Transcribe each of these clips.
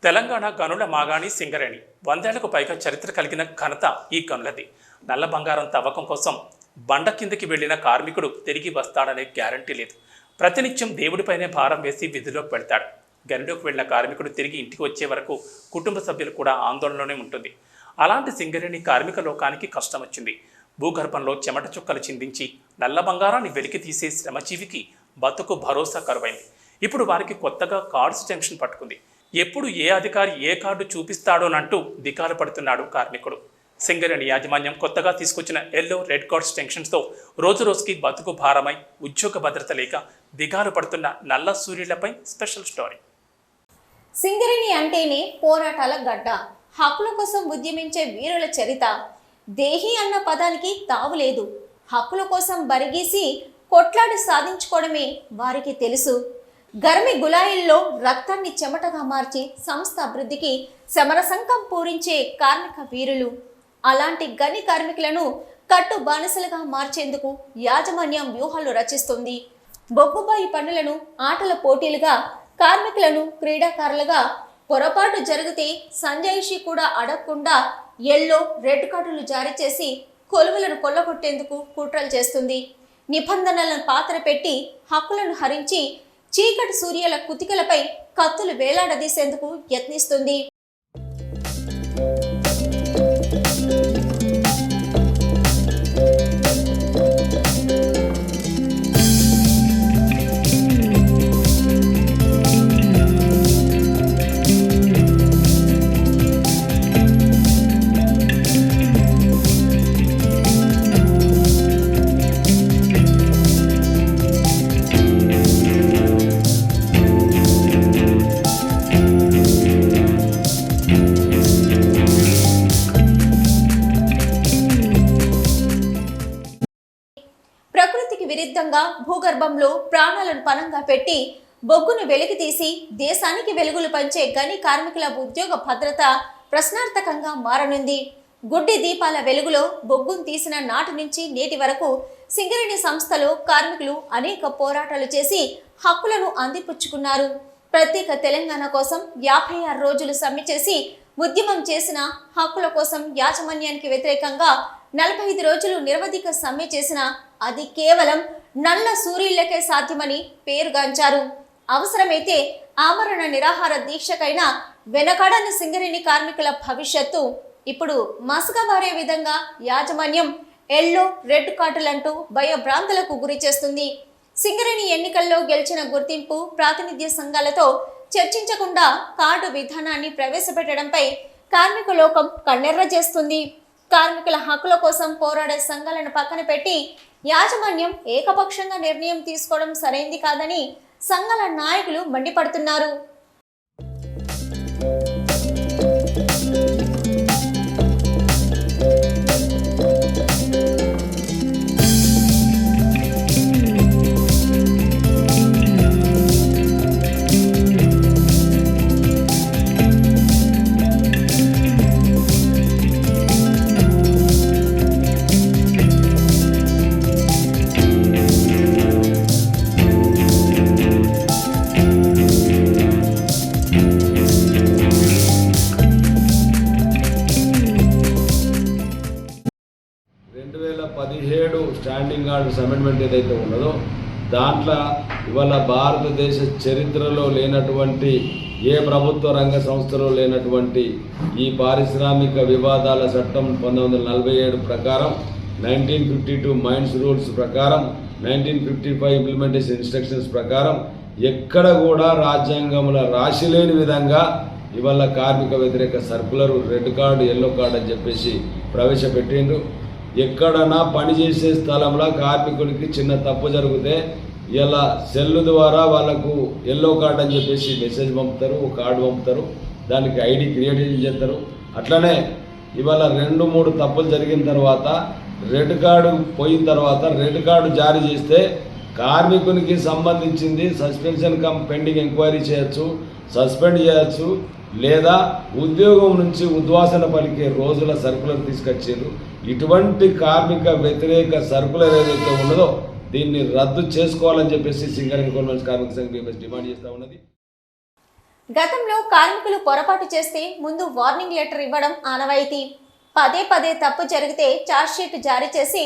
తెలంగాణ గనుల మాగాణి సింగరేణి 100 ఏళ్లకు పైగా చరిత్ర కలిగిన ఘనత ఈ గనులది. నల్ల బంగారం తవ్వకం కోసం బండ కిందకి వెళ్లిన కార్మికుడు తిరిగి వస్తాడనే గ్యారంటీ లేదు. ప్రతినిత్యం దేవుడిపైనే భారం వేసి విధుల్లోకి వెళ్తాడు. గనిలోకి వెళ్లిన కార్మికుడు తిరిగి ఇంటికి వచ్చే వరకు కుటుంబ సభ్యులు కూడా ఆందోళనలోనే ఉంటుంది. అలాంటి సింగరేణి కార్మిక లోకానికి కష్టం వచ్చింది. భూగర్భంలో చెమట చుక్కలు చిందించి నల్ల బంగారాన్ని వెలికి తీసే శ్రమజీవికి బతుకు భరోసా కరువైంది. ఇప్పుడు వారికి కొత్తగా కార్డ్స్ టెన్షన్ పట్టుకుంది. ఎప్పుడు ఏ అధికారి ఏ కార్డు చూపిస్తాడోనంటూ దిగాలు పడుతున్నాడు కార్మికుడు. సింగరేణి యాజమాన్యం కొత్తగా తీసుకొచ్చిన ఎల్లో రెడ్ కార్డ్స్ టెన్షన్స్తో రోజు రోజుకి బతుకు భారమై ఉద్యోగ భద్రత లేక దిగాలు పడుతున్న నల్ల సూర్యులపై స్పెషల్ స్టోరీ. సింగరేణి అంటేనే పోరాటాల గడ్డ, హక్కుల కోసం ఉద్యమించే వీరుల చరిత. దేహి అన్న పదానికి తావులేదు. హక్కుల కోసం బరిగీసి కొట్లాడి సాధించుకోవడమే వారికి తెలుసు. గర్మి గులాయిల్లో రక్తాన్ని చెమటగా మార్చి సంస్థ అభివృద్ధికి సమరసంకం పూరించే కార్మిక వీరులు. అలాంటి గని కార్మికులను కట్టు బానిసలుగా మార్చేందుకు యాజమాన్యం వ్యూహాలు రచిస్తుంది. బొగ్గుబాయి పనులను ఆటల పోటీలుగా, కార్మికులను క్రీడాకారులుగా, పొరపాటు జరిగితే సంజాయిషి కూడా అడగకుండా ఎల్లో రెడ్ కార్డులు జారీ చేసి కొలువులను కొల్లగొట్టేందుకు కుట్రలు చేస్తుంది. నిబంధనలను పాత్ర పెట్టి హక్కులను హరించి చీకటి సూర్యుల కుతికలపై కత్తులు వేలాడదీసేందుకు యత్నిస్తుంది. విరుద్ధంగా భూగర్భంలో ప్రాణాలను పణంగా పెట్టి బొగ్గును వెలికి తీసి దేశానికి వెలుగులు పంచే గని కార్మికుల ఉద్యోగ భద్రత ప్రశ్నార్థకంగా మారనుంది. గుడ్డి దీపాల వెలుగులో బొగ్గును తీసిన నాటి నుంచి నేటి వరకు సింగరేణి సంస్థలో కార్మికులు అనేక పోరాటాలు చేసి హక్కులను అందిపుచ్చుకున్నారు. ప్రత్యేక తెలంగాణ కోసం 56 రోజులు సమ్మె చేసి ఉద్యమం చేసిన, హక్కుల కోసం యాజమాన్యానికి వ్యతిరేకంగా 45 రోజులు నిరవధిక సమ్మె చేసిన అది కేవలం నల్ల సూర్యులకే సాధ్యమని పేరుగాంచారు. అవసరమైతే ఆమరణ నిరాహార దీక్షకైనా వెనకాడని సింగరేణి కార్మికుల భవిష్యత్తు ఇప్పుడు మసకబారే విధంగా యాజమాన్యం ఎల్లో రెడ్ కార్డులంటూ భయభ్రాంతులకు గురి చేస్తుంది. సింగరేణి ఎన్నికల్లో గెలిచిన గుర్తింపు ప్రాతినిధ్య సంఘాలతో చర్చించకుండా కార్డు విధానాన్ని ప్రవేశపెట్టడంపై కార్మిక లోకం కన్నెర్ర చేస్తుంది. కార్మికుల హక్కుల కోసం పోరాడే సంఘాలను పక్కన పెట్టి యాజమాన్యం ఏకపక్షంగా నిర్ణయం తీసుకోవడం సరైంది కాదని సంఘాల నాయకులు మండిపడుతున్నారు. స్టాండింగ్ ఆర్డర్స్ అమెండ్మెంట్ ఏదైతే ఉన్నదో దాంట్లో ఇవాళ భారతదేశ చరిత్రలో లేనటువంటి, ఏ ప్రభుత్వ రంగ సంస్థలో లేనటువంటి ఈ పారిశ్రామిక వివాదాల చట్టం 1947 ప్రకారం, 1952 మైన్స్ రూల్స్ ప్రకారం, 1955 ఇంప్లిమెంటేషన్ ఇన్స్ట్రక్షన్స్ ప్రకారం ఎక్కడ కూడా రాజ్యాంగంలో రాసిలేని విధంగా ఇవాళ కార్మిక వ్యతిరేక circular red card yellow card అని చెప్పేసి ప్రవేశపెట్టిండ్రు. ఎక్కడన్నా పనిచేసే స్థలంలో కార్మికుడికి చిన్న తప్పు జరిగితే ఇలా సెల్ ద్వారా వాళ్ళకు ఎల్లో కార్డు అని చెప్పేసి మెసేజ్ పంపుతారు, కార్డు పంపుతారు, దానికి ఐడి క్రియేట్ చేస్తారు. అట్లనే ఇవాళ 2-3 తప్పులు జరిగిన తర్వాత రెడ్ కార్డు పోయిన తర్వాత రెడ్ కార్డు జారీ చేస్తే కార్మికునికి సంబంధించింది సస్పెన్షన్ కమ్ పెండింగ్ ఎంక్వైరీ చేయొచ్చు, సస్పెండ్ చేయొచ్చు, లేదా ఉద్యోగం నుంచి ఉద్వాసన పలికే రోజుల సర్కులర్ తీసుకొచ్చారు. ఇటువంటి కార్మిక వ్యతిరేక సర్కులర్ ఏదైతే ఉన్నదో దీన్ని రద్దు చేసుకోవాలని చెప్పేసి సింగరేణి కార్మిక సంఘం డిమాండ్ చేస్తూ ఉన్నది. గతంలో కార్మికులు పొరపాటు చేస్తే ముందు వార్నింగ్ లెటర్ ఇవ్వడం ఆనవాయితీ. పదే పదే తప్పు జరిగితే ఛార్జ్షీట్ జారీ చేసి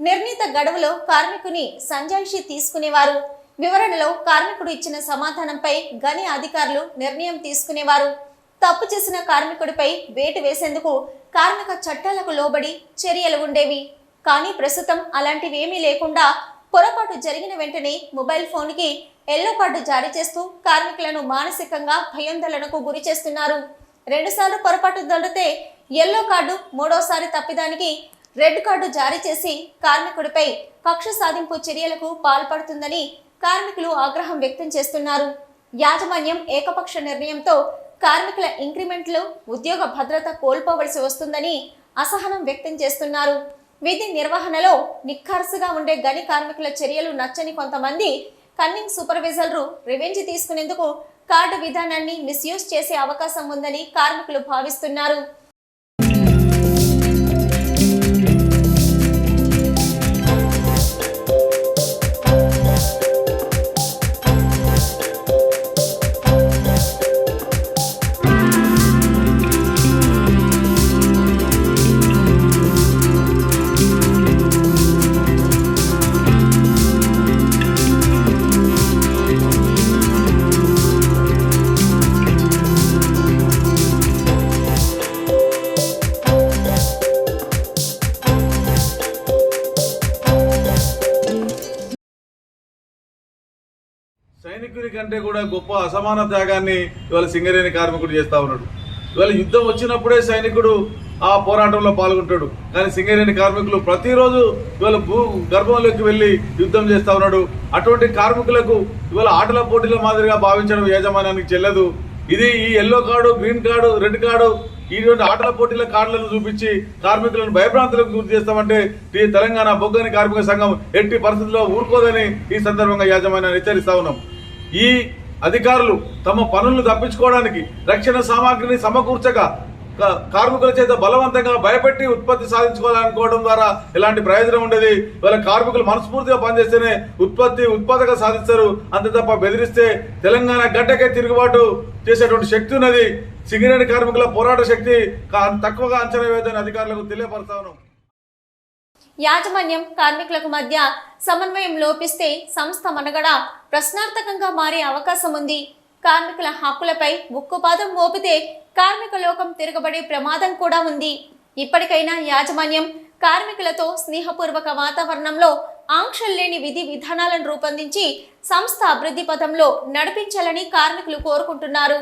నిర్ణీత గడువులో కార్మికుని సంజాయిషి తీసుకునేవారు. వివరణలో కార్మికుడు ఇచ్చిన సమాధానంపై గని అధికారులు నిర్ణయం తీసుకునేవారు. తప్పు చేసిన కార్మికుడిపై వేటు వేసేందుకు కార్మిక చట్టాలకు లోబడి చర్యలు ఉండేవి. కానీ ప్రస్తుతం అలాంటివేమీ లేకుండా పొరపాటు జరిగిన వెంటనే మొబైల్ ఫోన్కి ఎల్లో కార్డు జారీ చేస్తూ కార్మికులను మానసికంగా భయాందోళనకు గురి చేస్తున్నారు. 2 సార్లు పొరపాటు దొరికితే ఎల్లో కార్డు, 3వసారి తప్పిదానికి రెడ్ కార్డు జారీ చేసి కార్మికుడిపై కక్ష సాధింపు చర్యలకు పాల్పడుతుందని కార్మికులు ఆగ్రహం వ్యక్తం చేస్తున్నారు. యాజమాన్యం ఏకపక్ష నిర్ణయంతో కార్మికుల ఇంక్రిమెంట్లు, ఉద్యోగ భద్రత కోల్పోవలసి వస్తుందని అసహనం వ్యక్తం చేస్తున్నారు. విధి నిర్వహణలో నిఖార్సుగా ఉండే గని కార్మికుల చర్యలు నచ్చని కొంతమంది కన్నింగ్ సూపర్వైజర్లు రివెంజ్ తీసుకునేందుకు కార్డు విధానాన్ని మిస్యూజ్ చేసే అవకాశం ఉందని కార్మికులు భావిస్తున్నారు. సైనికుని కంటే కూడా గొప్ప అసమాన త్యాగాన్ని ఇవాళ సింగరేణి కార్మికుడు చేస్తా ఉన్నాడు. ఇవాళ యుద్ధం వచ్చినప్పుడే సైనికుడు ఆ పోరాటంలో పాల్గొంటాడు. కానీ సింగరేణి కార్మికులు ప్రతిరోజు ఇవాళ గర్భంలోకి వెళ్ళి యుద్ధం చేస్తా ఉన్నాడు. అటువంటి కార్మికులకు ఇవాళ ఆటల పోటీల మాదిరిగా భావించడం యాజమాన్యానికి చెల్లదు. ఇది ఈ yellow card, green card, red card, ఇటువంటి ఆటల పోటీల కార్డులను చూపించి కార్మికులను భయభ్రాంతులకు గురి చేస్తామంటే తెలంగాణ బొగ్గని కార్మిక సంఘం ఎట్టి పరిస్థితుల్లో ఊరుకోదని ఈ సందర్భంగా యాజమాన్యాన్ని హెచ్చరిస్తా ఉన్నాం. ఈ అధికారులు తమ పనులను తప్పించుకోవడానికి రక్షణ సామాగ్రిని సమకూర్చక కార్మికుల చేత బలవంతంగా భయపెట్టి ఉత్పత్తి సాధించుకోవాలనుకోవడం ద్వారా ఎలాంటి ప్రయోజనం ఉండేది. వాళ్ళ కార్మికులు మనస్ఫూర్తిగా పనిచేస్తేనే ఉత్పాదక సాధిస్తారు. అంతే తప్ప బెదిరిస్తే తెలంగాణ గడ్డకే తిరుగుబాటు చేసేటువంటి శక్తి ఉన్నది. సింగరేణి కార్మికుల పోరాట శక్తి తక్కువగా అంచనా వేయదని అధికారులకు తెలియపరుస్తా ఉన్నాం. యాజమాన్యం, కార్మికులకు మధ్య సమన్వయం లోపిస్తే సంస్థ మనుగడ ప్రశ్నార్థకంగా మారే అవకాశం ఉంది. కార్మికుల హక్కులపై ఉక్కుపాదం మోపితే కార్మిక లోకం తిరగబడే ప్రమాదం కూడా ఉంది. ఇప్పటికైనా యాజమాన్యం కార్మికులతో స్నేహపూర్వక వాతావరణంలో ఆంక్షలు లేని విధి విధానాలను రూపొందించి సంస్థ అభివృద్ధి పథంలో నడిపించాలని కార్మికులు కోరుకుంటున్నారు.